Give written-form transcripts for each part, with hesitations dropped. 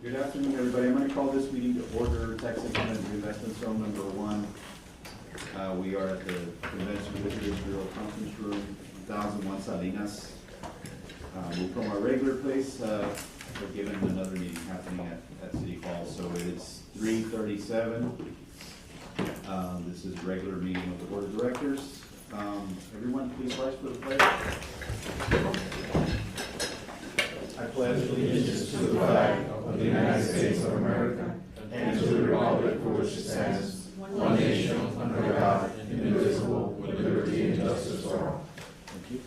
Good afternoon, everybody. I'm going to call this meeting to order. Tax Increment Reinvestment Zone number 1. We are at the Convention Visitors Bureau Conference Room, 1001 Salinas. We're from our regular place. We're given another meeting happening at City Hall, so it is 3:37. This is a regular meeting of the Board of Directors. Everyone, please rise for the pledge. I pledge allegiance to the flag of the United States of America and to the republic for which it stands, one nation, under God, indivisible, with liberty and justice for all. Thank you.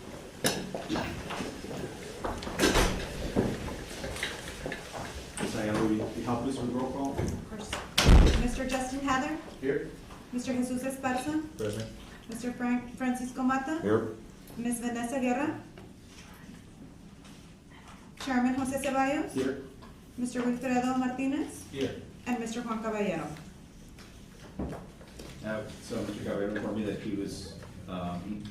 Ms. Ayala, will you help us with roll call? Of course. Mr. Justin Hather? Here. Mr. Jesus Esparza? Present. Mr. Francisco Mata? Here. Ms. Vanessa Guerra? Chairman Jose Ceballos? Here. Mr. Wilfredo Martinez? Here. And Mr. Juan Caballero. So Mr. Caballero informed me that he was,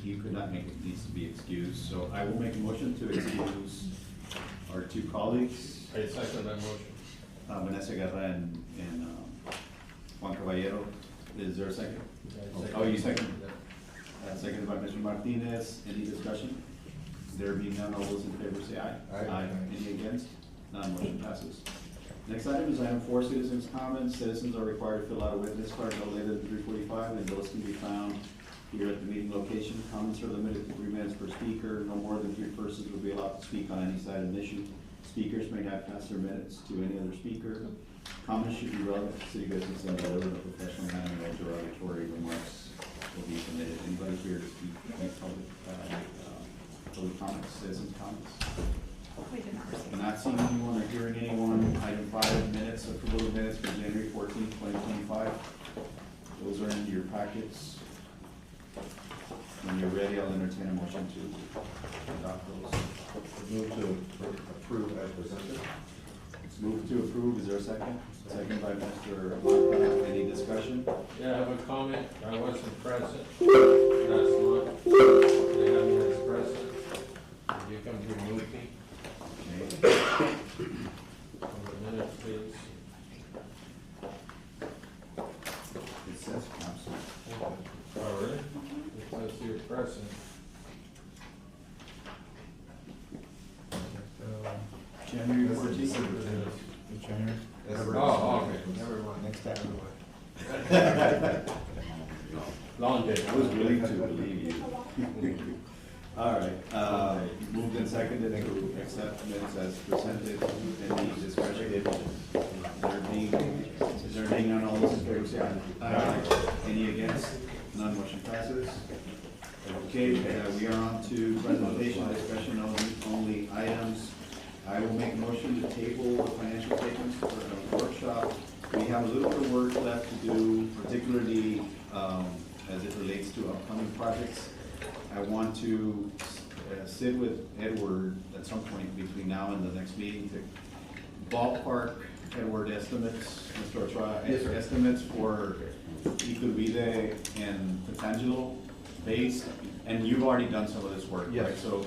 he could not make it, needs to be excused. So I will make a motion to excuse our two colleagues, I second that motion. Vanessa Guerra and Juan Caballero. Is there a second? Second. Oh, you second? Seconded by Mr. Martinez. Any discussion? There being none, all those in favor say aye. Aye. Any against? None, motion passes. Next item is item 4, citizens' comments. Citizens are required to fill out a witness card no later than 3:45, and those can be found here at the meeting location. Comments are limited to 3 minutes per speaker. No more than 3 persons will be allowed to speak on any side of the issue. Speakers may not pass their minutes to any other speaker. Comments should be relevant to city business and delivered in a professional manner. No derogatory remarks will be permitted. Anybody here to speak any public comments, citizens' comments? We did not receive. Not seeing anyone or hearing anyone. Item 5, minutes, approval of minutes for January 14th, 2025. Those are in your packets. When you're ready, I'll entertain a motion to adopt those. Move to approve as presented. It's moved to approve. Is there a second? Second by Mr. Mata. Any discussion? Yeah, I have a comment. I wasn't present last month. They have me as present. If you can remove me Okay. from the minutes, please. It says absent. Oh, really? It says you're present. January 14th. January? Oh, okay, never mind. Next time. Long day. I was willing to believe you. All right, moved and seconded to accept minutes as presented. Any discussion? Is there being none, all those in favor say aye. Any against? None, motion passes. Okay, we are on to presentation, discussion only items. I will make a motion to table the financial statements for a workshop. We have a little bit of work left to do, particularly as it relates to upcoming projects. I want to sit with Edward at some point between now and the next meeting to ballpark Edward estimates, Mr. Ochoa, estimates for Iturbide and Petangelo based, and you've already done some of this work, Yes. right? So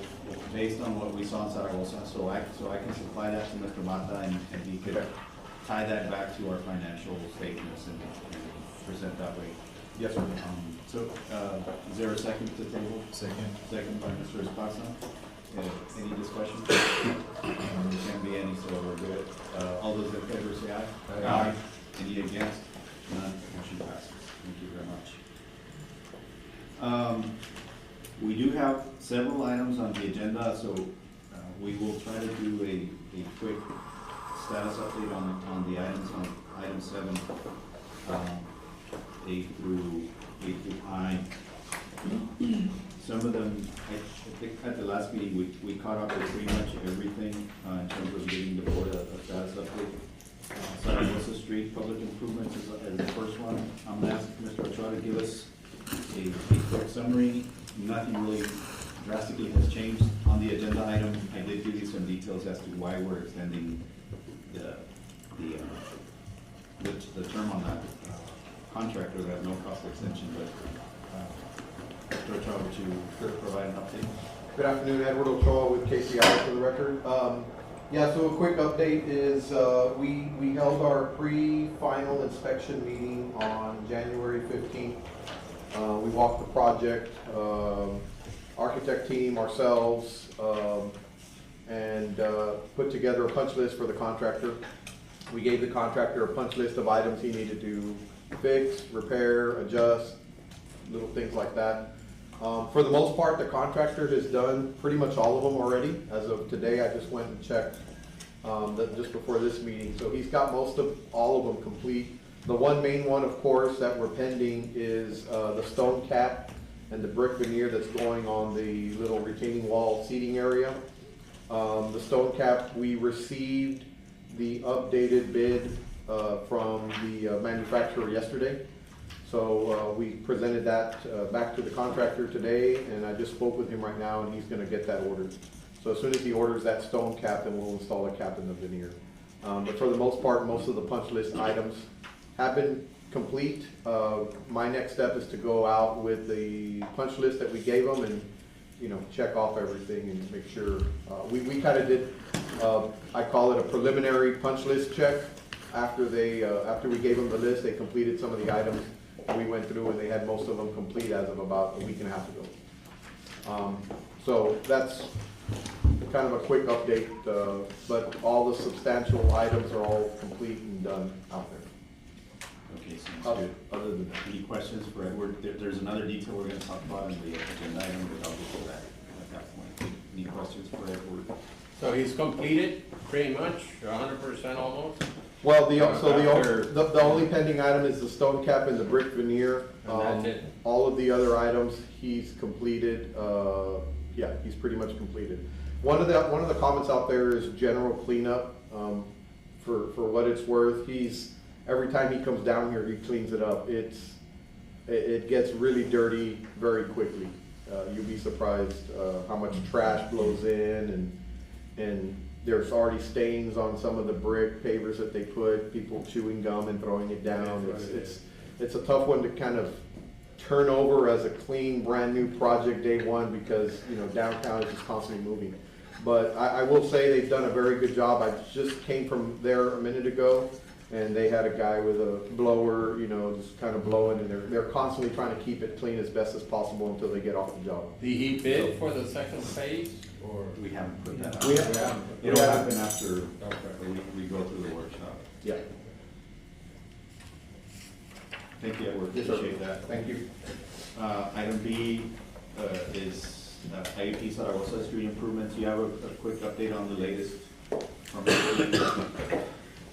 based on what we saw in Zaragoza, so I can supply that to Mr. Mata and he could tie that back to our financial statements and present that way. Yes, sir. So, is there a second to table? Second. Second by Mr. Esparza. Any discussion? There can't be any, so we're good. All those in favor say aye. Aye. Any against? None. Motion passes. Thank you very much. We do have several items on the agenda, so we will try to do a quick status update on the items on item 7. A through I. Some of them, I think at the last meeting, we caught up with pretty much everything in terms of giving the board a status update. Zaragoza Street Public Improvements is the first one. I'm gonna ask Mr. Ochoa to give us a quick summary. Nothing really drastically has changed on the agenda item. I did give you some details as to why we're extending the term on that contract, or that no cost extension, but Mr. Ochoa, would you provide an update? Good afternoon, Edward Ochoa with KCI for the record. Yeah, so a quick update is, we held our pre-final inspection meeting on January 15th. We walked the project, architect team, ourselves, and put together a punch list for the contractor. We gave the contractor a punch list of items he needed to fix, repair, adjust, little things like that. For the most part, the contractor has done pretty much all of them already. As of today, I just went and checked just before this meeting. So he's got most of all of them complete. The one main one, of course, that we're pending is the stone cap and the brick veneer that's going on the little retaining wall seating area. The stone cap, we received the updated bid from the manufacturer yesterday. So we presented that back to the contractor today, and I just spoke with him right now, and he's gonna get that ordered. So as soon as he orders that stone cap, then we'll install a cap in the veneer. But for the most part, most of the punch list items have been complete. My next step is to go out with the punch list that we gave them and, you know, check off everything and make sure. We kind of did, I call it a preliminary punch list check. After we gave them the list, they completed some of the items. We went through and they had most of them complete as of about a week and a half ago. So that's kind of a quick update, but all the substantial items are all complete and done out there. Okay, sounds good. Other than that. Any questions for Edward? There's another detail we're gonna talk about in the agenda item, but I'll get to that at that point. Any questions for Edward? So he's completed, pretty much, 100% almost? Well, the only pending item is the stone cap and the brick veneer. And that's it? All of the other items he's completed. Yeah, he's pretty much completed. One of the comments out there is general cleanup. For what it's worth, every time he comes down here, he cleans it up. It gets really dirty very quickly. You'll be surprised how much trash blows in, and there's already stains on some of the brick pavers that they put, people chewing gum and throwing it down. It's a tough one to kind of turn over as a clean, brand new project day one, because, you know, downtown is just constantly moving. But I will say they've done a very good job. I just came from there a minute ago, and they had a guy with a blower, you know, just kind of blowing, and they're constantly trying to keep it clean as best as possible until they get off the job. Did he bid for the second phase, or? We haven't put that out. We haven't. It'll happen after Okay. we go through the workshop. Yeah. Thank you, Edward. Yes, sir. Appreciate that. Thank you. Item B is IUP Zaragoza street improvements. You have a quick update on the latest from the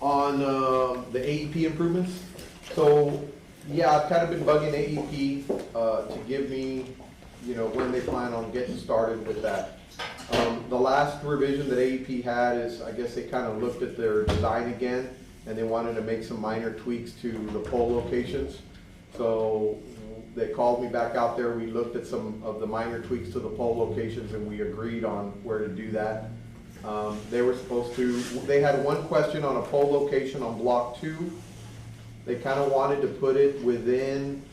On the AEP improvements, so yeah, I've kind of been bugging AEP to give me, you know, when they plan on getting started with that. The last revision that AEP had is, I guess they kind of looked at their design again, and they wanted to make some minor tweaks to the pole locations. So they called me back out there, we looked at some of the minor tweaks to the pole locations, and we agreed on where to do that. They had one question on a pole location on block 2. They kind of wanted to put it within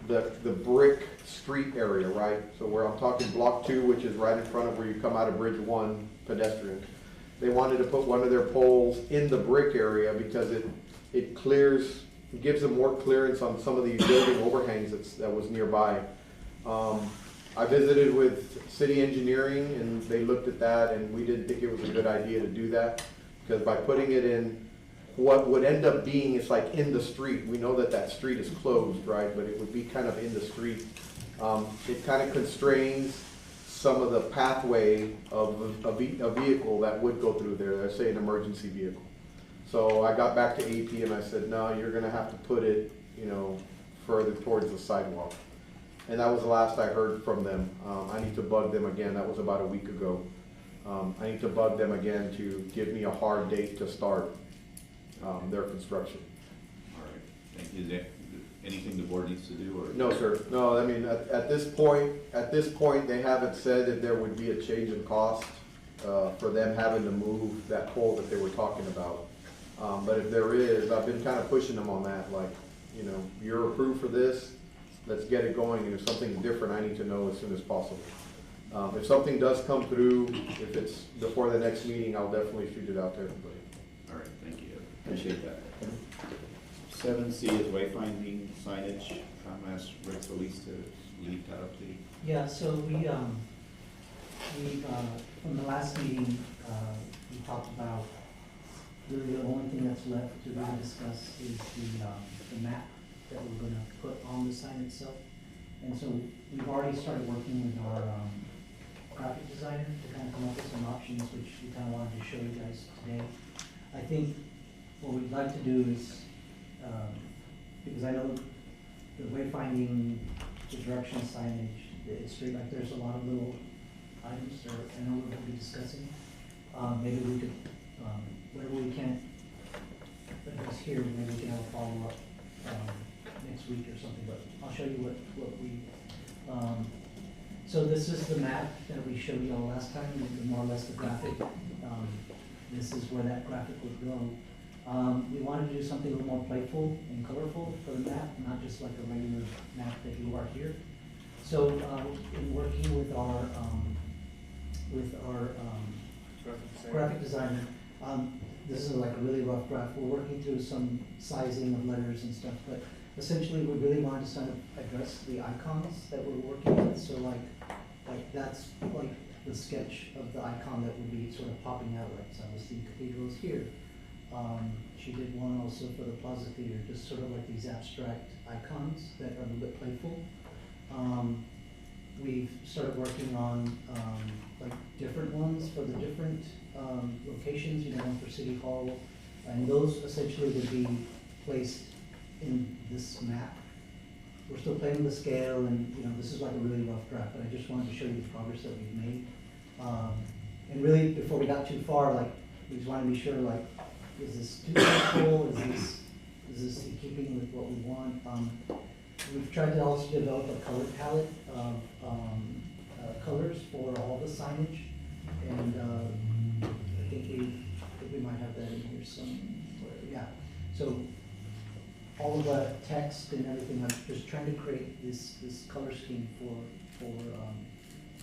the brick street area, right? So where I'm talking block 2, which is right in front of where you come out of Bridge 1 pedestrian. They wanted to put one of their poles in the brick area because it gives them more clearance on some of the building overhangs that was nearby. I visited with city engineering, and they looked at that, and we didn't think it was a good idea to do that, because by putting it in what would end up being, it's like in the street. We know that street is closed, right? But it would be kind of in the street. It kind of constrains some of the pathway of a vehicle that would go through there, let's say an emergency vehicle. So I got back to AP and I said, no, you're gonna have to put it, you know, further towards the sidewalk. And that was the last I heard from them. I need to bug them again. That was about a week ago. I need to bug them again to give me a hard date to start their construction. All right, thank you. Is there anything the board needs to do, or? No, sir. No, I mean, at this point, they haven't said that there would be a change in cost for them having to move that pole that they were talking about. But if there is, I've been kind of pushing them on that, like, you know, you're approved for this, let's get it going, and if something's different, I need to know as soon as possible. If something does come through, if it's before the next meeting, I'll definitely shoot it out to everybody. All right, thank you, appreciate that. 7C is wayfinding signage. I'm asked Rick Solis to lead that up, please. Yeah, so we, from the last meeting, we talked about, really the only thing that's left to really discuss is the map that we're gonna put on the sign itself. And so we've already started working with our graphic designer to kind of come up with some options, which we kind of wanted to show you guys today. I think what we'd like to do is, because I know the wayfinding, the direction signage, it's straight, like there's a lot of little items that I know we're gonna be discussing. Maybe we could, whatever we can't address here, maybe we can have a follow-up, next week or something, but I'll show you what we, so this is the map that we showed you all last time, more or less the graphic. This is where that graphic would go. We wanted to do something a little more playful and colorful for the map, not just like a regular map that you are here. So, in working with our graphic designer, this is like a really rough draft. We're working through some sizing of letters and stuff, but essentially we really wanted to sort of address the icons that we're working with. So like that's like the sketch of the icon that would be sort of popping out, like so the cathedral is here. She did one also for the Plaza Theater, just sort of like these abstract icons that are a little bit playful. We've started working on like different ones for the different locations, you know, one for City Hall, and those essentially would be placed in this map. We're still playing with the scale, and you know, this is like a really rough draft, but I just wanted to show you the progress that we've made. And really, before we got too far, like we just want to be sure, like, is this too simple? Is this in keeping with what we want? We've tried to also develop a color palette of colors for all the signage, and I think we might have that in here somewhere. Yeah. So all of the text and everything, I'm just trying to create this color scheme for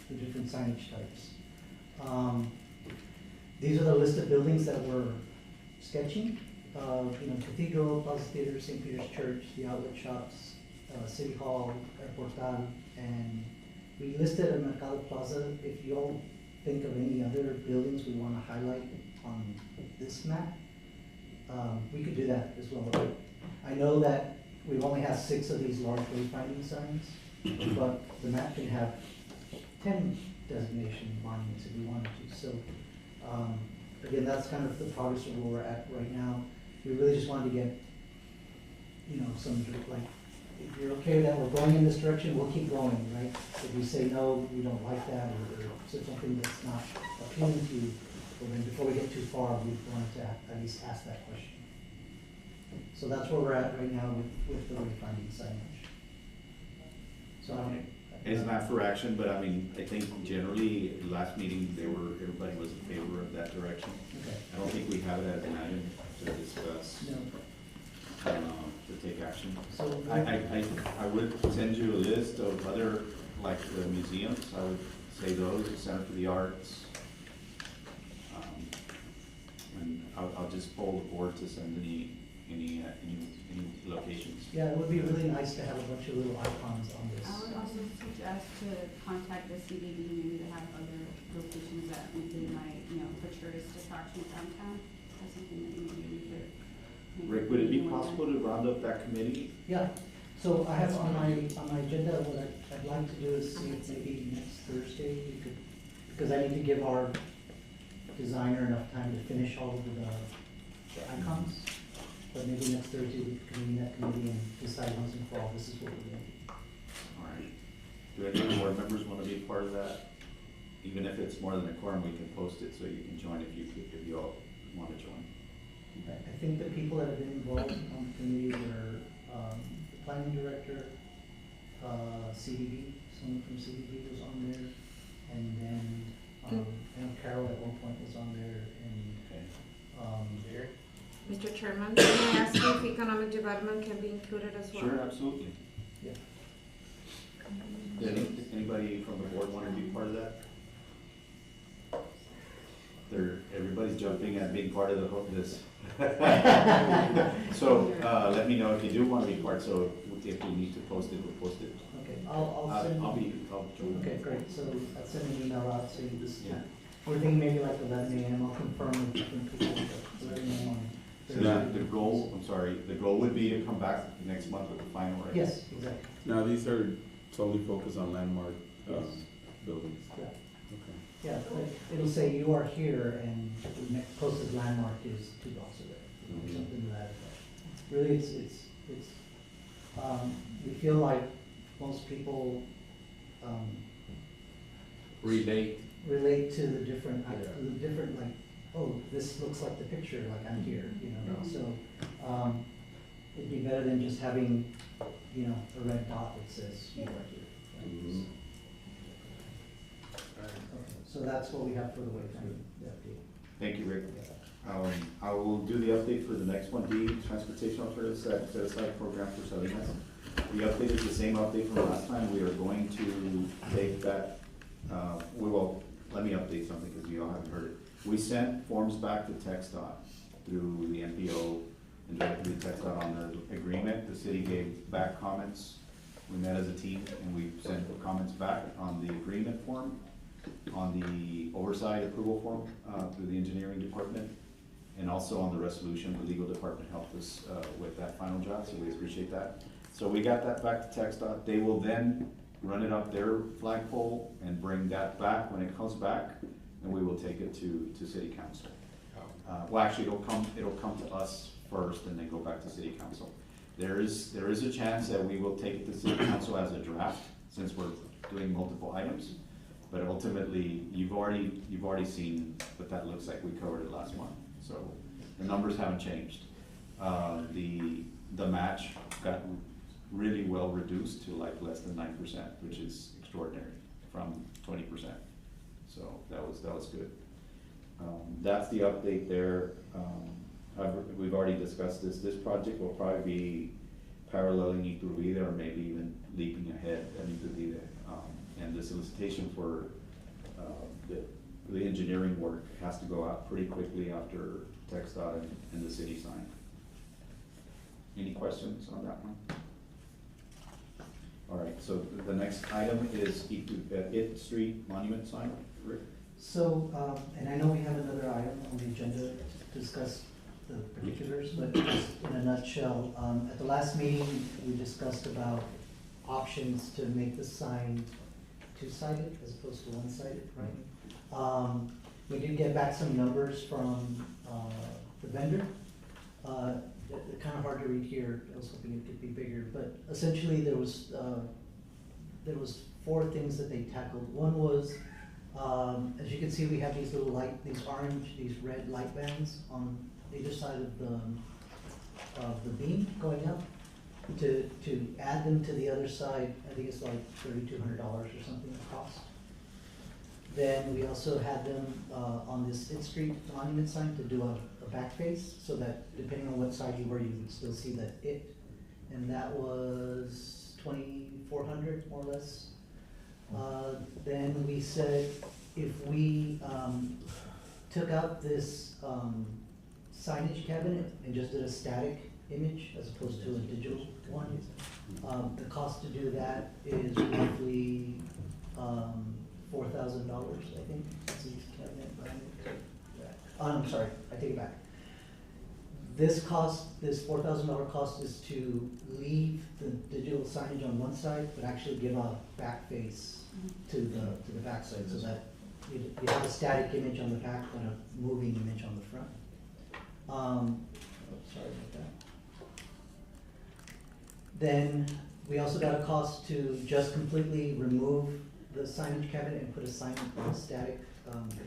the different signage types. These are the list of buildings that we're sketching. You know, Cathedral, Plaza Theater, St. Peter's Church, the outlet shops, City Hall, Airportal, and we listed a Mercado Plaza. If you all think of any other buildings we want to highlight on this map, we could do that as well. I know that we only have 6 of these large wayfinding signs, but the map can have 10 designation monuments if we wanted to. So again, that's kind of the progress of where we're at right now. We really just wanted to get, you know, some, like, if you're okay that we're going in this direction, we'll keep going, right? If we say no, we don't like that, or something that's not appealing to you, well then before we get too far, we wanted to at least ask that question. So that's where we're at right now with the wayfinding signage. So It's not for action, but I mean, I think generally, last meeting, everybody was in favor of that direction. okay. I don't think we have it as an item to discuss, No. to take action. So I would send you a list of other, like the museums, I would say those, the Center for the Arts. And I'll just poll the board to send any locations. yeah, it would be really nice to have a bunch of little icons on this. I would also suggest to contact the CBD, maybe they have other locations that they might, you know, for tourist attractions downtown. That's something that maybe we could. Rick, would it be possible to round up that committee? Yeah, so I have on my agenda, what I'd like to do is see if maybe next Thursday you could, because I need to give our designer enough time to finish all of the icons. But maybe next Thursday we could convene that committee and decide once and for all, this is what we're doing. All right. Do any of the board members want to be part of that? Even if it's more than a quorum, we can post it so you can join if you all want to join. I think the people that have been involved on the committee were the planning director, CDB, someone from CDB was on there, and then I know Carol at one point was on there, and Okay. Mr. Chairman, can I ask if economic development can be included as well? Sure, absolutely. yeah. Anybody from the board want to be part of that? Everybody's jumping at being part of this. So, let me know if you do want to be part, so if we need to post it, we'll post it. Okay, I'll send. I'll join. Okay, great, so I'll send an email out, so you just, Yeah. we're thinking maybe like 11 a.m., I'll confirm with different people, but 11 a.m. on So Thursday. the goal, I'm sorry, the goal would be to come back next month with the final, right? Yes, exactly, Now, these are totally focused on landmark, Yes. buildings. yeah. Okay. Yeah, but it'll say you are here and the next closest landmark is 2 blocks away, or something to that effect. Really, we feel like most people, relate to the different, like, oh, this looks like the picture, like I'm here, you know, so, it'd be better than just having, you know, a red dot that says you are here. right? Mhm. Okay, so that's what we have for the wayfinding, the update. Thank you, Rick. I will do the update for the next one, D, transportation alternatives, set aside program for Salinas. The update is the same update from last time. We are going to take that, let me update something because you all haven't heard it. We sent forms back to TxDOT through the MPO and directly to TxDOT on the agreement. The city gave back comments. We met as a team and we sent comments back on the agreement form, on the oversight approval form through the engineering department, and also on the resolution. The legal department helped us with that final job, so we appreciate that. So we got that back to TxDOT. They will then run it up their flagpole and bring that back when it comes back, and we will take it to city council. Well, actually, it'll come to us first and then go back to city council. There is a chance that we will take it to city council as a draft, since we're doing multiple items. But ultimately, you've already seen what that looks like. We covered it last month, so the numbers haven't changed. The match got really well reduced to like less than 9%, which is extraordinary, from 20%. So that was good. That's the update there. We've already discussed this. This project will probably be paralleling Iturbide or maybe even leaping ahead at Iturbide. And the solicitation for the engineering work has to go out pretty quickly after TxDOT and the city sign. Any questions on that one? All right, so the next item is It Street Monument sign, Rick? So, and I know we have another item on the agenda to discuss the particulars, but just in a nutshell, at the last meeting, we discussed about options to make the sign two-sided as opposed to one-sided, right? We did get back some numbers from the vendor. They're kind of hard to read here. I was hoping it could be bigger, but essentially there was 4 things that they tackled. One was, as you can see, we have these little these red light bands on either side of the beam going up. To add them to the other side, I think it's like $3,200 or something the cost. Then we also had them on this It Street monument sign to do a back face, so that depending on what side you were, you would still see that It. And that was $2,400 more or less. Then we said if we took out this signage cabinet and just did a static image as opposed to a digital one, the cost to do that is roughly $4,000, I think. That's each cabinet brand. I'm sorry, I take it back. This $4,000 cost is to leave the digital signage on one side, but actually give a back face to the back side, so that you have a static image on the back but a moving image on the front. Sorry about that. Then we also got a cost to just completely remove the signage cabinet and put a static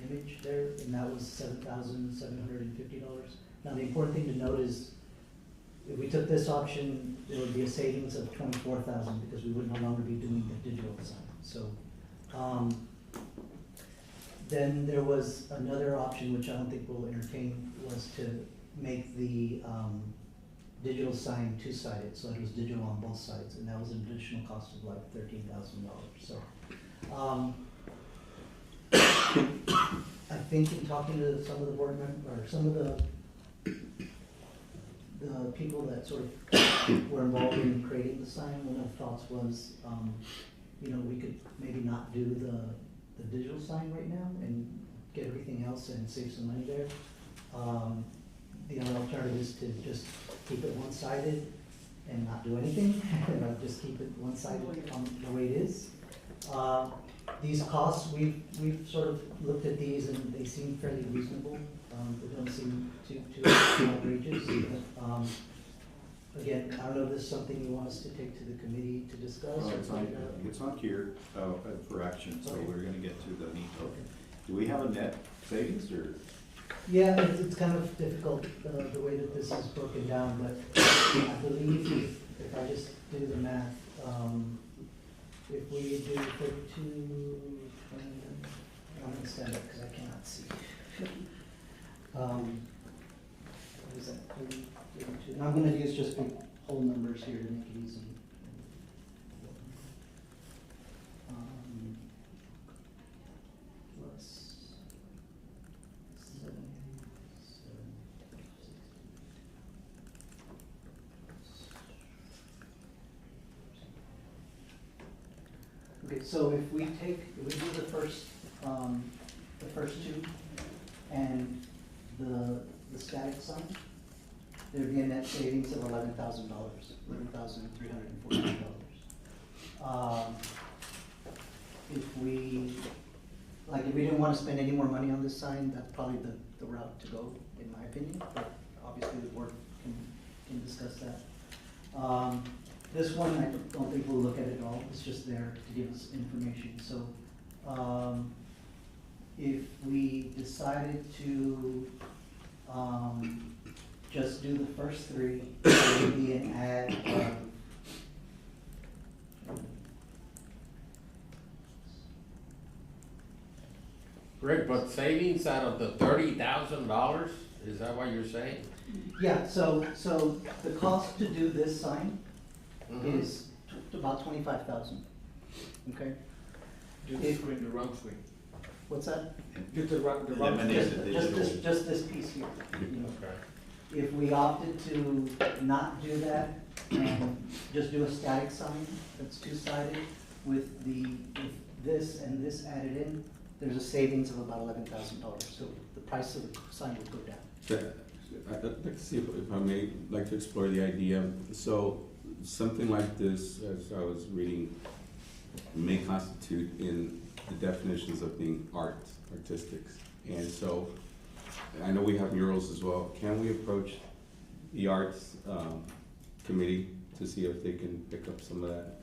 image there, and that was $7,750. Now the important thing to note is, if we took this option, there would be a savings of $24,000 because we would no longer be doing the digital sign. So, then there was another option which I don't think we'll entertain, was to make the digital sign two-sided, so it was digital on both sides, and that was an additional cost of like $13,000, so. I think in talking to some of the board members, or some of the people that sort of were involved in creating the sign, one of the thoughts was, you know, we could maybe not do the digital sign right now and get everything else and save some money there. The other alternative is to just keep it one-sided and not do anything, just keep it one-sided the way it is. These costs, we've sort of looked at these and they seem fairly reasonable. They don't seem too outrageous. But, again, I don't know if this is something you want us to take to the committee to discuss. Well, or it's on here for action, so Okay. we're gonna get to the meat of it. Do we have a net savings or? Yeah, it's kind of difficult, the way that this is broken down, but I believe if I just do the math, if we do 32, 20, I'm gonna stand up because I cannot see. What is that, 30, 32? And I'm gonna use just the whole numbers here to make it easy. Plus 7, 7, 6. Okay, so if we do the first two and the static sign, there'd be a net savings of $11,000, $11,349. If we didn't want to spend any more money on this sign, that's probably the route to go, in my opinion, but obviously the board can discuss that. This one, I don't think we'll look at it at all, it's just there to give us information, so, if we decided to, just do the first three, it would be an add of, Rick, but savings out of the $30,000, is that what you're saying? yeah, so the cost to do this sign Mhm. is about 25,000, okay? Just the screen, the round screen. What's that? Just the round Eliminate screen. the Just digital. just this piece here. Okay. If we opted to not do that and just do a static sign that's two-sided with this and this added in, there's a savings of about $11,000. So the price of the sign would go down. I'd like to see if I may, like to explore the idea. So something like this, as I was reading, may constitute in the definitions of being artistics. And so I know we have murals as well. Can we approach the arts committee to see if they can pick up some of that?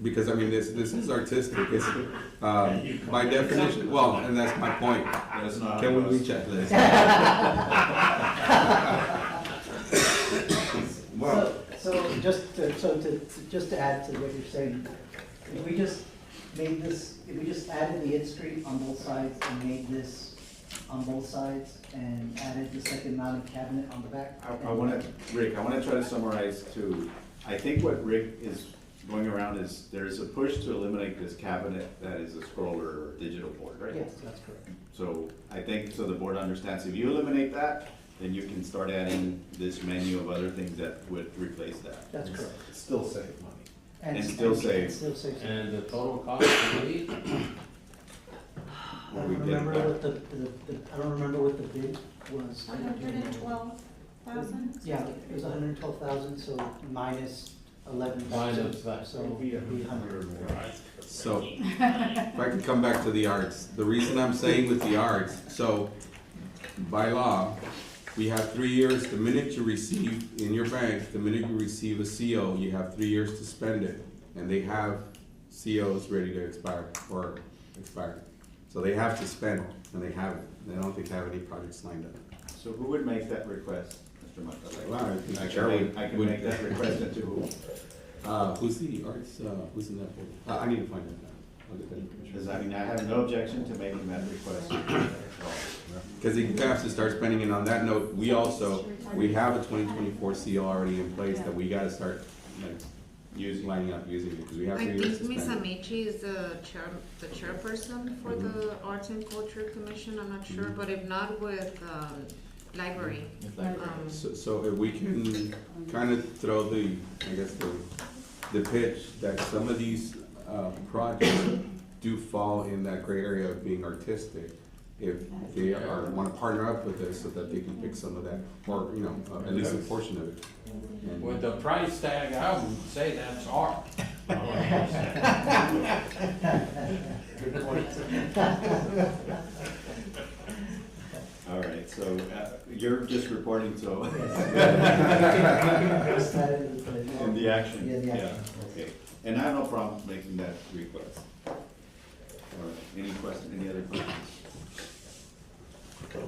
Because I mean, this is artistic. It's by definition. Well, and that's my point. That's not. Can we reach out to this? Well, So just to add to what you're saying, if we just made this, if we just added the It Street on both sides and made this on both sides and added the second mounted cabinet on the back. Rick, I wanna try to summarize too. I think what Rick is going around is, there's a push to eliminate this cabinet that is a scroller or digital board, right? Yes, that's correct. So I think, so the board understands, if you eliminate that, then you can start adding this menu of other things that would replace that. That's correct. Still save money. And still save. and still save some. And the total cost to lead? I What don't we did remember back. what the I don't remember what the bid was. 112,000? Yeah, it was 112,000, so minus 11,000. Minus that. So it'd be 100. so if I can come back to the arts, the reason I'm saying with the arts, so by law, we have 3 years, the minute you receive in your bank, the minute you receive a CO, you have 3 years to spend it. And they have COs ready to expire or expire. So they have to spend, and they haven't. They don't think they have any projects lined up. So who would make that request, Mr. Mata? Well, I think the I chair can would- make that request into who? Who's the arts, who's in that board? I need to find that out. Because I mean, I have no objection to making that request. Because he has to start spending it. On that note, we have a 2024 CL already in place that we gotta start, like, lining up using it, because we have I 3 years think to Ms. spend it. Amici is the chairperson for the Arts and Culture Commission, I'm not sure, but if not with, library. So if we can kind of throw the, I guess, the pitch that some of these projects do fall in that gray area of being artistic, if they want to partner up with us so that they can pick some of that, or, you know, at least a portion of it. And- With the price tag, I would say that's art. All right, so you're just reporting, so. Address that In the action? Yeah, the action. Okay, and I have no problem making that request. All right, any question, any other questions? All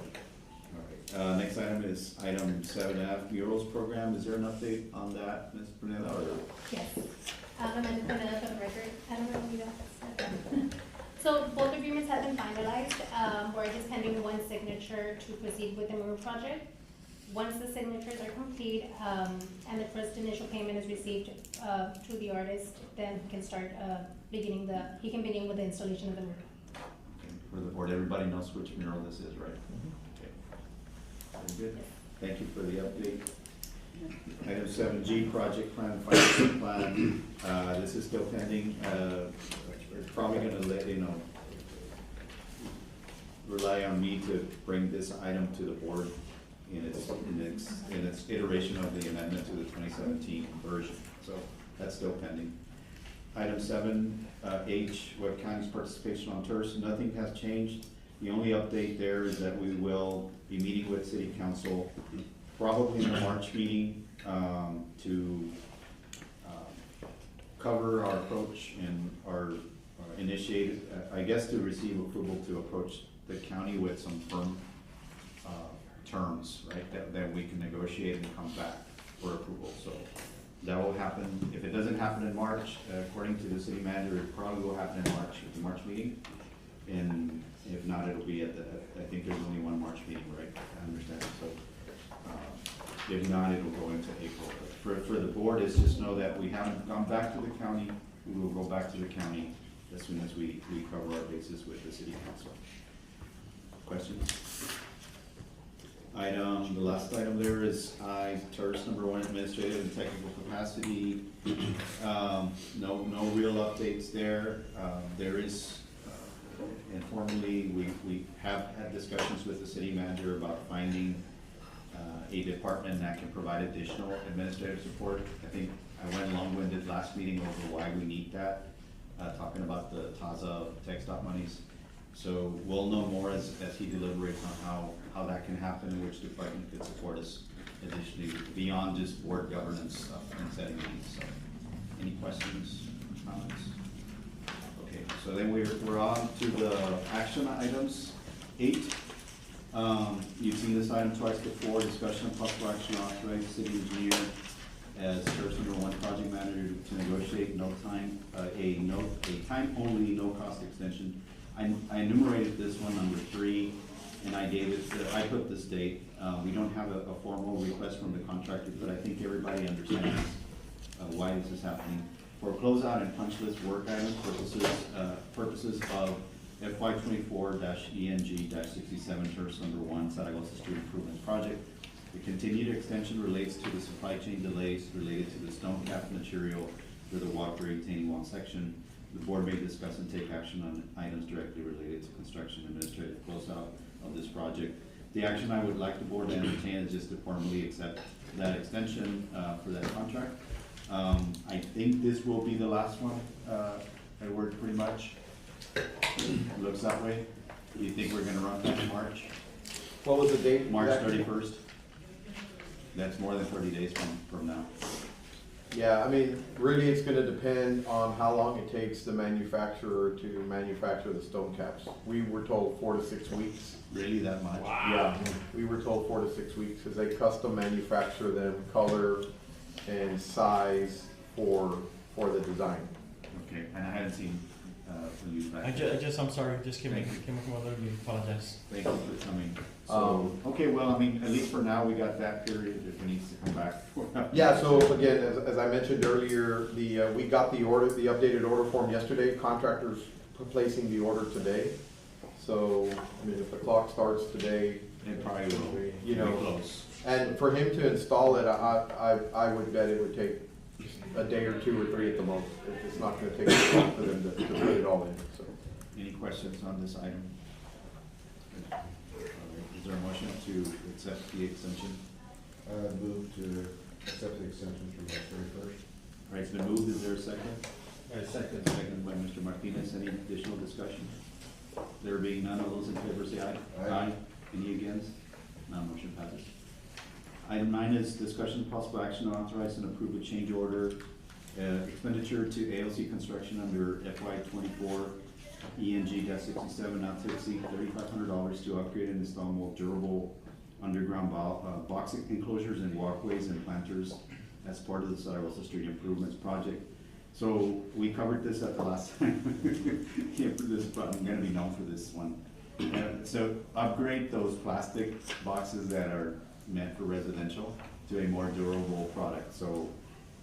right, next item is item 7F, murals program. Is there an update on that, Ms. Brunella, or? Yes, Amanda Pineda for the record, I don't know if you guys. So both agreements have been finalized, we're just pending one signature to proceed with the mural project. Once the signatures are complete, and the first initial payment is received, to the artist, then he can start, he can begin with the installation of the mural. Okay, for the board, everybody knows which mural this is, right? Okay. Very good. Thank you for the update. Item 7G, project plan, financing plan. This is still pending. We're probably gonna rely on me to bring this item to the board in its iteration of the amendment to the 2017 version. So that's still pending. Item 7H, Webb County's participation on tours. Nothing has changed. The only update there is that we will be meeting with City Council probably in the March meeting to cover our approach and our initiated, I guess, to receive approval to approach the county with some firm terms, right, that we can negotiate and come back for approval. So that will happen. If it doesn't happen in March, according to the city manager, it probably will happen in March, at the March meeting. And if not, it'll be at the, I think there's only one March meeting, right? I understand. So if not, it'll go into April. But for the board, it's just know that we haven't gone back to the county. We will go back to the county as soon as we cover our bases with the city council. Questions? The last item there is TERS number 1, administrative and technical capacity. No real updates there. There is, informally, we have had discussions with the city manager about finding a department that can provide additional administrative support. I think I went long-winded last meeting over why we need that, talking about the TAZA tech stop monies. So we'll know more as he deliberates on how that can happen and which department could support us additionally beyond just board governance stuff and setting needs. So, any questions, comments? Okay, so then we're on to the action items. 8. You've seen this item twice before. Discussion of possible action authorize city engineer as TERS number 1 project manager to negotiate a time only no cost extension. I enumerated this one, number 3, and I put this date. We don't have a formal request from the contractor, but I think everybody understands why this is happening. For closeout and punch list work item purposes of FY24-ENG-67 TERS number 1 Zaragoza Street Improvements Project. The continued extension relates to the supply chain delays related to the stone cap material for the walkway retaining wall section. The board may discuss and take action on items directly related to construction administrative closeout of this project. The action I would like the board to entertain is just to formally accept that extension for that contract. I think this will be the last one, Edward, pretty much. It looks that way. Do you think we're gonna run that in March? What was the date? March 31st? That's more than 30 days from now. Yeah, I mean, really, it's gonna depend on how long it takes the manufacturer to manufacture the stone caps. We were told 4 to 6 weeks. Really, that much? Yeah, we were told 4 to 6 weeks, because they custom manufacture them, color and size for the design. Okay, and I hadn't seen for you back. I'm sorry, just came Thank you. up from other, we apologize. Thank you for coming. So, okay, well, I mean, at least for now, we got that period if it needs to come back. Yeah, so again, as I mentioned earlier, we got the updated order form yesterday, contractors placing the order today. So, I mean, if the clock starts today, It probably will, you be know, close. and for him to install it, I would bet it would take a day or 2 or 3 at the most. It's not gonna take long for them to put it all in, so. Any questions on this item? All right, is there a motion to accept the exemption? Move to accept the extension from March 31st. All right, it's been moved, is there a second? Second. Second by Mr. Martinez, any additional discussion? There being none, all those in favor say aye. Aye. Any against? None, motion passes. Item 9 is discussion of possible action to authorize and approve a change order expenditure to ALC Construction under FY 24 ENG-67 not to exceed $3,500 to upgrade and install more durable underground box enclosures and walkways and planters as part of the Santa Rosa Street Improvements Project. So we covered this at the last time. Yeah, for this, but I'm gonna be known for this one. So upgrade those plastic boxes that are meant for residential to a more durable product. So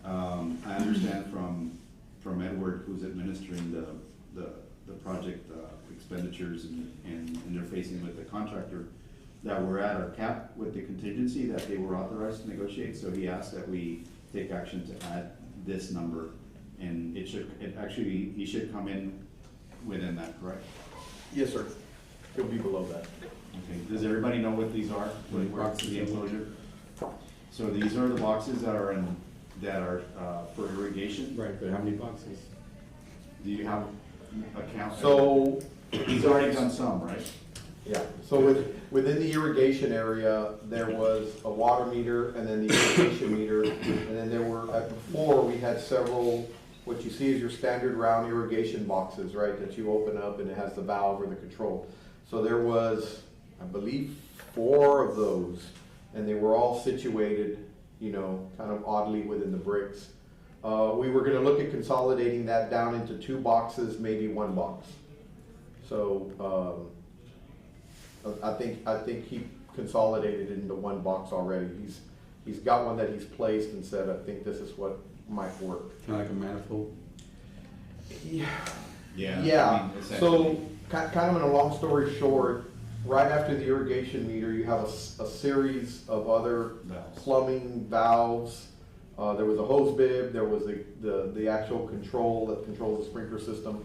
I understand from Edward, who's administering the project expenditures and interfacing with the contractor, that we're at our cap with the contingency that they were authorized to negotiate. So he asked that we take action to add this number, and he should come in within that, correct? Yes, sir. He'll be below that. Okay, does everybody know what these are? What boxes the enclosure? So these are the boxes that are for irrigation. Right, but how many boxes? Do you have a count? So, He's already done some, right? yeah, so within the irrigation area, there was a water meter and then the irrigation meter. And then there were, before, we had several, what you see is your standard round irrigation boxes, right? That you open up and it has the valve or the control. So there was, I believe, 4 of those, and they were all situated, you know, kind of oddly within the bricks. We were gonna look at consolidating that down into 2 boxes, maybe 1 box. So, I think he consolidated it into 1 box already. He's got one that he's placed and said, I think this is what might work. Kind of like a manifold? Yeah. Yeah, I mean, so, essentially. kind of in a long story short, right after the irrigation meter, you have a series of other Valves. plumbing valves. There was a hose bib, there was the actual control that controls the sprinkler system.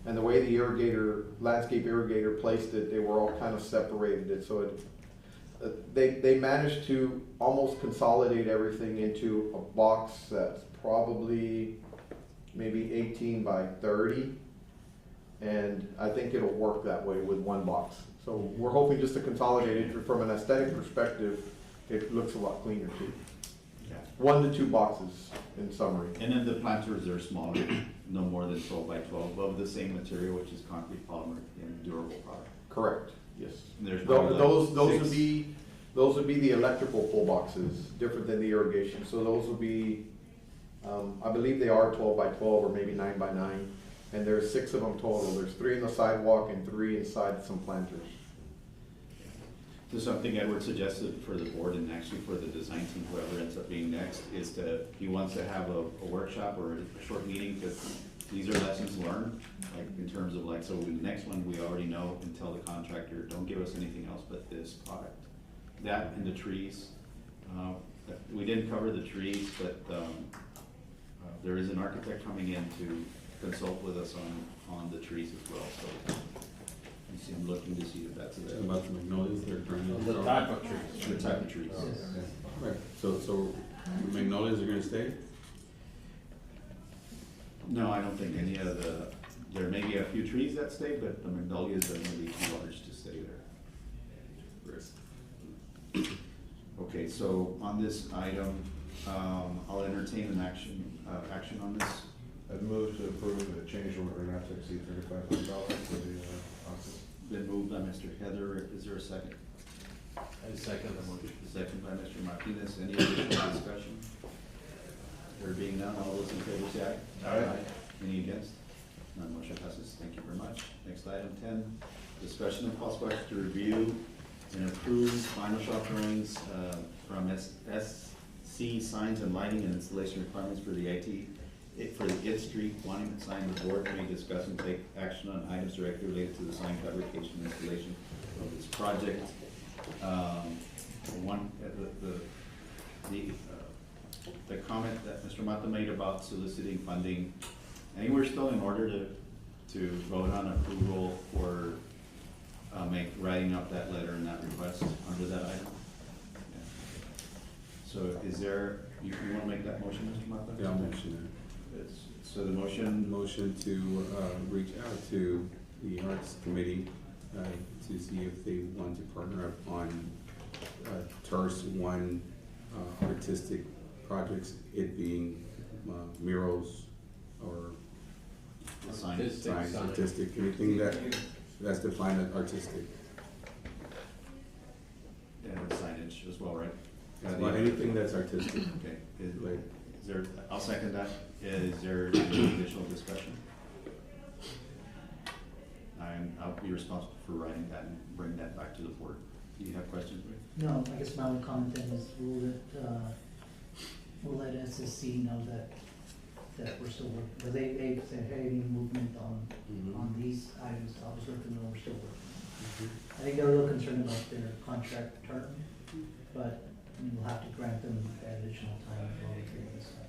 And the way the landscape irrigator placed it, they were all kind of separated. And so they managed to almost consolidate everything into a box that's probably maybe 18 by 30. And I think it'll work that way with 1 box. So we're hoping just to consolidate it from an aesthetic perspective. It looks a lot cleaner too. Yeah. 1 to 2 boxes in summary. And then the planters are smaller, no more than 12 by 12, of the same material, which is concrete polymer and durable product. Correct. Yes. And there's probably like Those would be the electrical pole boxes, different than the irrigation. So those would be, I believe they are 12 by 12 or maybe 9 by 9. And there's 6 of them total. There's 3 in the sidewalk and 3 inside some planters. So something Edward suggested for the board and actually for the design team, whoever ends up being next, is he wants to have a workshop or a short meeting, because these are lessons learned, like in terms of like, so the next one we already know, and tell the contractor, don't give us anything else but this product. That and the trees. We didn't cover the trees, but there is an architect coming in to consult with us on the trees as well, so. You see, I'm looking to see if that's available. About the magnolias they're trying to. The type of trees. The type of trees. Right, so magnolias are gonna stay? No, I don't think any of there may be a few trees that stay, but the magnolias are gonna be too large to stay there. Okay, so on this item, I'll entertain an action on this. I'd move to approve the change order not to exceed $3,500 for the office. Been moved by Mr. Heather, is there a second? I second the motion. Second by Mr. Martinez, any additional discussion? There being none, all those in favor say aye. Aye. Any against? None motion passes. Thank you very much. Next item 10, discussion of possible action to review and approve final shop drawings from SC Signs and Lighting and Installation Requirements for the for the IT Street Monument sign. The board may discuss and take action on items directly related to the sign fabrication and installation of this project. The comment that Mr. Mata made about soliciting funding, I think we're still in order to vote on approval for writing up that letter and that request under that item. Yeah. So is there, you wanna make that motion, Mr. Mata? Yeah, I'll motion So the motion, Motion to reach out to the Arts Committee to see if they want to partner up on TERS one artistic projects, it being murals or signs, signs, artistic, anything that's defined as artistic. and signage as well, right? Well, anything that's artistic. Okay, Like, is there, I'll second that. Is there any additional discussion? I'll be responsible for writing that and bring that back to the board. Do you have questions, Rick? No, I guess my only comment then is we'll let SSC know that we're still working, because they said, hey, any movement on these items, I'll just let them know we're still working. I think they're a little concerned about their contract term, but we'll have to grant them that additional time while we figure this out.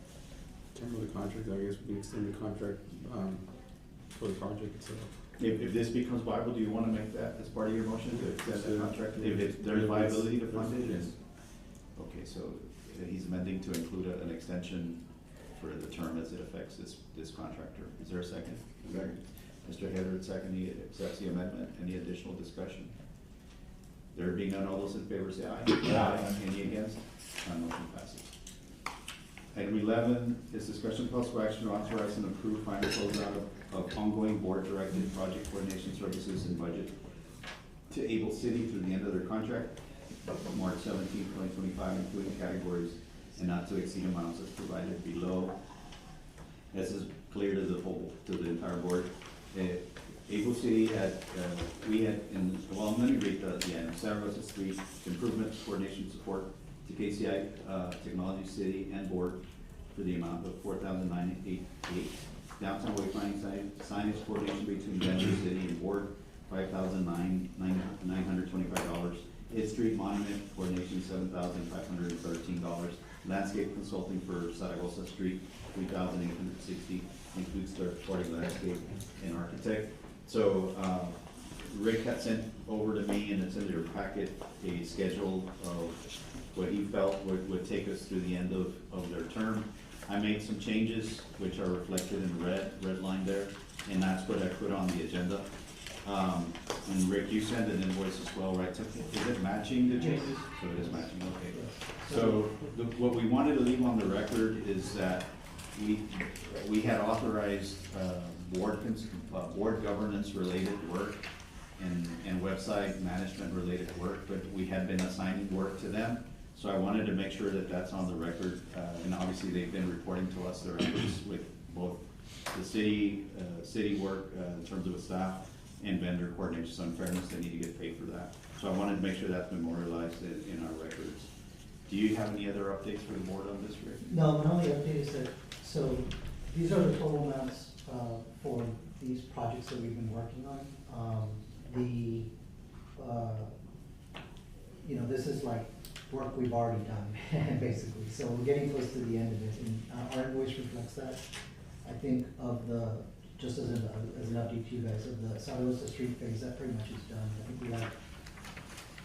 term of the contract, I guess we can extend the contract for the project itself. If this becomes viable, do you want to make that as part of your motion to extend the contract? If there's viability to fund it, then, okay, so he's amending to include an extension for the term as it affects this contractor. Is there a second? Second. Mr. Heather, second, he accepts the amendment. Any additional discussion? There being none, all those in favor say aye. Aye. Any against? None motion passes. Item 11 is discussion possible action to authorize and approve final closeout of ongoing board-directed project coordination services and budget to Able City through the end of their contract, March 17, 2025, including categories and not to exceed amounts as provided below. This is clear to the entire board. Able City had, well, let me read the item. Santa Rosa Street Improvement Coordination Support to KCI Technology City and Board for the amount of $4,988. Downtown wayfinding signage coordination between Denver City and Board, $5,925. It Street Monument coordination, $7,513. Landscape consulting for Zaragoza Street, $3,860. Includes third-party landscape and architect. So Rick had sent over to me, and it's in your packet, a schedule of what he felt would take us through the end of their term. I made some changes, which are reflected in the red line there, and that's what I put on the agenda. And Rick, you sent an invoice as well, right? Is it matching the changes? So it is matching, okay. So what we wanted to leave on the record is that we had authorized board governance related work and website management related work, but we had been assigning work to them. So I wanted to make sure that that's on the record, and obviously they've been reporting to us their efforts with both the city work in terms of the staff and vendor coordination. So in fairness, they need to get paid for that. So I wanted to make sure that's memorialized in our records. Do you have any other updates for the board on this, Rick? No, my only update is that, so these are the total amounts for these projects that we've been working on. This is like work we've already done, basically. So we're getting close to the end of it, and our invoice reflects that. I think just as an update to you guys, of the Zaragoza Street phase, that pretty much is done. I think we have,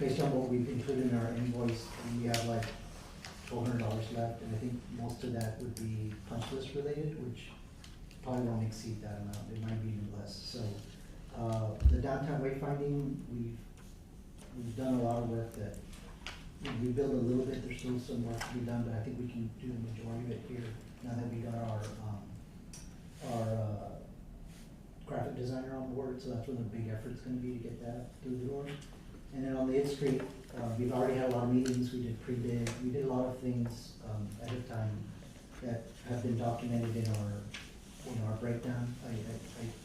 based on what we've included in our invoice, we have like $400 left, and I think most of that would be punch list related, which probably won't exceed that amount. It might be even less. So the downtown wayfinding, we've done a lot of work that we built a little bit. There's still some work to be done, but I think we can do the majority of it here now that we got our graphic designer on board. So that's where the big effort's going to be to get that through the door. And then on the 8th Street, we've already had a lot of meetings. We did pre-bid. We did a lot of things ahead of time that have been documented in our breakdown. I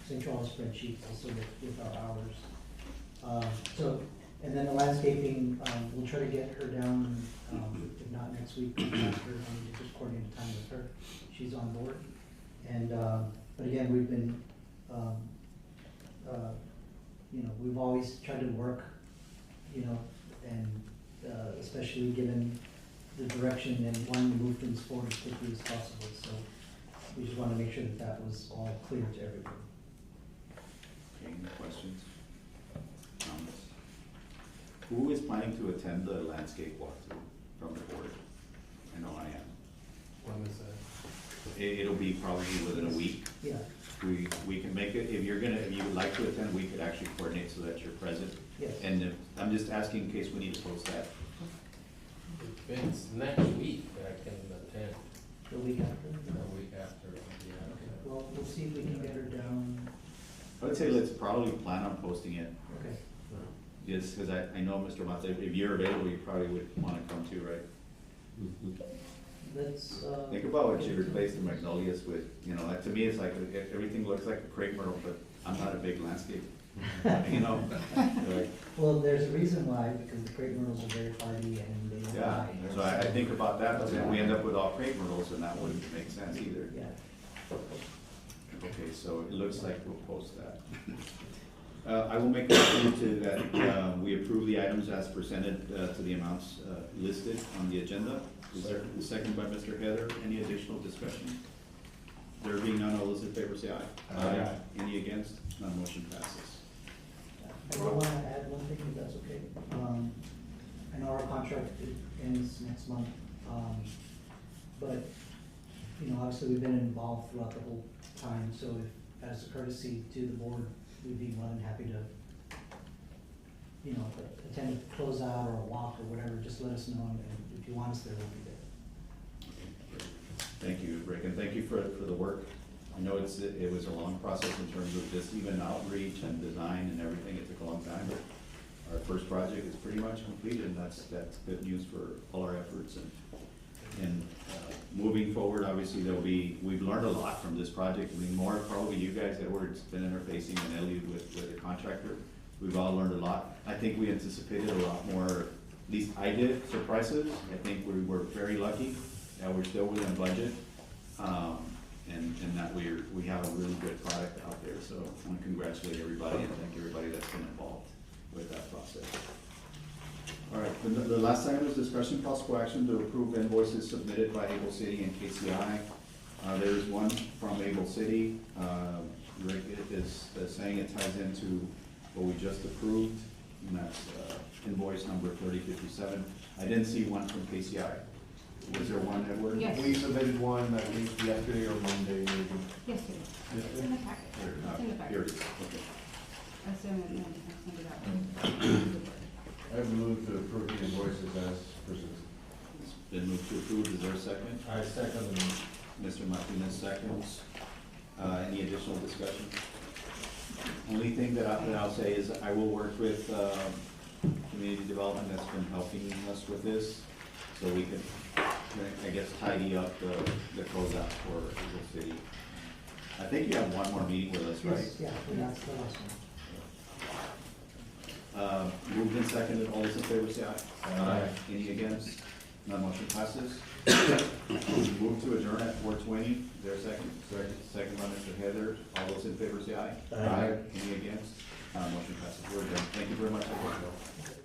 sent you all a spreadsheet also with our hours. So, and then the landscaping, we'll try to get her down, if not next week, after, just coordinate time with her. She's on board. And, but again, we've been, we've always tried to work, and especially given the direction and wanting to move things forward as quickly as possible. So we just want to make sure that that was all clear to everyone. Okay, any questions? Comments? Who is planning to attend the landscape walkthrough from the board? I know I am. When is that? It'll be probably within a week. Yeah, We can make it, if you would like to attend, we could actually coordinate so that you're present. yes. And I'm just asking in case we need to post that. If it's next week, I can attend, The week after? the week after, yeah. Well, we'll see if we can get her down. I would say let's probably plan on posting it, Okay. just because I know, Mr. Mata, if you're available, you probably would want to come too, right? Let's, Think about what you replaced the magnolias with, like, to me, it's like, everything looks like a crepe myrtle, but I'm not a big landscape, like, well, there's a reason why, because the crepe myrtles are very hardy and they don't yeah, die. so I think about that, but then we end up with all crepe myrtles, and that wouldn't make sense either. Yeah. Okay, so it looks like we'll post that. I will make a motion to that, we approve the items as presented, to the amounts, listed on the agenda. Is there a second by Mr. Heather? Any additional discussion? There being none, all those in favor say aye. Aye. Any against? None motion passes. I want to add one thing, if that's okay. I know our contract ends next month, but, obviously we've been involved throughout the whole time, so if, as a courtesy to the board, we'd be more than happy to, attend a closeout or a walk or whatever, just let us know, and if you want us there, we'll be there. Thank you, Rick, and thank you for the work. I know it was a long process in terms of just even outreach and design and everything. It took a long time, but our first project is pretty much completed, and that's good news for all our efforts. And moving forward, obviously, we've learned a lot from this project. I mean, more probably you guys that were been interfacing and Elliot with the contractor. We've all learned a lot. I think we anticipated a lot more, at least I did, surprises. I think we were very lucky that we're still within budget. And that we have a really good product out there. So I want to congratulate everybody and thank everybody that's been involved with that process. All right, the last item is discussion possible action to approve invoices submitted by Able City and KCI. There's one from Able City. Rick is saying it ties into what we just approved, and that's invoice number 3057. I didn't see one from KCI. Was there one, Edward? Yes. We submitted one, I think, yesterday or Monday, maybe. Yes, it is. It's in the packet. It's in the packet. Here it is, okay. I sent it out. I move to approve the invoices as presented. It's been moved to approve. Is there a second? I second the Mr. Martinez seconds. Any additional discussion? Only thing that I'll say is I will work with community development that's been helping us with this, so we can, I guess, tidy up the closeout for Eagle City. I think you have one more meeting with us, right? Yes, yeah, that's the last one. Moved and seconded, all those in favor say aye. Aye. Any against? None motion passes. Move to adjourn at 4:20, is there a second? Second by Mr. Heather, all those in favor say aye. Aye. Any against? Motion passes, we're adjourned, thank you very much, everyone.